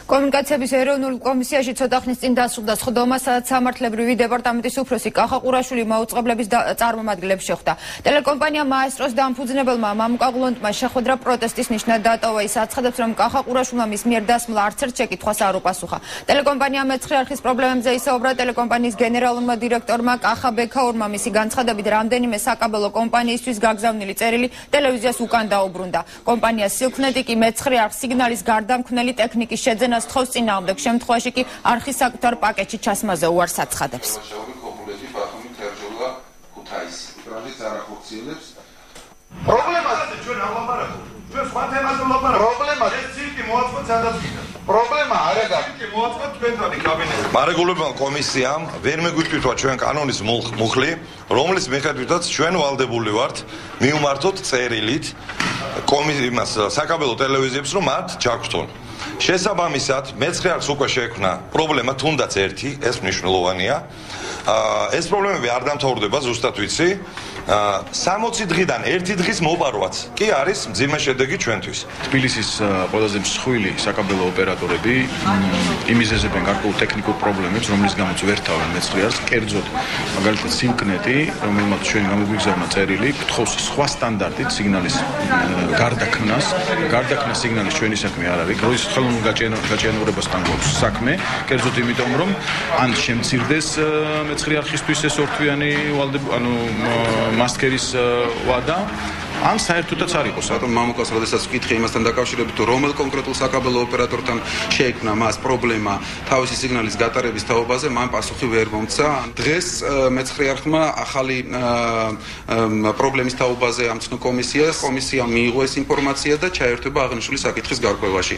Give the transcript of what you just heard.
კომუნიკაციების ეროვნულ კომისიაში ცოტა ხნის წინ დასრულდა სხდომა, სადაც სამართლებრივი დეპარტამენტის უფროსი კახა ყურაშვილი მაუწყებლების წარმომადგენლებს შეხვდა. ტელეკომპანია მაესტროს დამფუძნებელმა მამუკა გლონტმა შეხვედრა პროტესტის ნიშნად დატოვა. ის აცხადებს, რომ კახა ყურაშვილმა მის მიერ დასმლა არც ერთ შეკითხვას არ უპასუხა. ტელეკომპანია მეცხრე არხის პრობლემებზე ისაუბრა ტელეკომპანიის გენერალურმა დირექტორმა კახა ბექაურმა. მისი განცხადებით, რამდენიმე საკაბელო კომპანიისთვის გაგზავნილი წერილი ტელევიზიას უკან დაუბრუნდა. კომპანია სილქნეტი კი მეცხრე არხ სიგნალის გარდამქმნელი ტექნიკის შეძენას თხოვს წინააღმდეგ შემთხვევაში კი არხის საკუთარ პაკეტში ჩასმაზე უარს აცხადებს. პრობლემა არ აქვს. მარეგულირებელ კომისიამ ვერ მეგვიტვირთვა ჩვენ კანონის მუხლი, რომლის მიხედვითაც ჩვენ ვალდებული ვართ მივმართოთ წერილით კომისიას საკაბელო ტელევიზიებს, რომ მათ ჩაგვთვალ. შესაბამისად, მეცხრე არხს უკვე შეექმნა პრობლემა თუნდაც ერთი, ეს მნიშვნელოვანია. ეს პრობლემები არ დამთავრდება, ზუსტად ვიცი. 60 დღიდან ერთი დღის მოპარვაც კი არის მძიმე შედეგი ჩვენთვის. თბილისის ყველაზე მსხვილი საკაბელო ოპერატორები იმიზეზებენ გარკვეულ ტექნიკურ პრობლემებს, რომლის გამოც ვერ თავენ მეცხრე არხს, კერძოდ მაგალითად სიმკნეტი, რომელმაც ჩვენ გამოგვიგზავნა წერილი, გთხოვს სხვა სტანდარტით სიგნალის გარდაქმნას. გარდაქმნა სიგნალის ჩვენი საქმე არ არის. როდის ხელოვნურ გაჭიანურებასთან გვაქვს საქმე, კერძოდ იმიტომ, რომ ან შემცირდეს მეცხრე არხისთვის ეს ორთვიანი მასკერის ვადა, ან საერთოდაც არ იყოს. რატომ მამუკას როდესაც ვკითხე იმასთან დაკავშირებით, რომელ კონკრეტულ საკაბელო ოპერატორთან შეექმნა მას პრობლემა თავისი სიგნალის გატარების თაობაზე, მან პასუხი ვერ მომცა. დღეს მეცხრე არხმა ახალი პრობლემის თაობაზე ამცნო კომისიას. კომისიამ მიიღო ეს ინფორმაცია და ჩაერთვება აღნიშნული საკითხის გარკვევაში.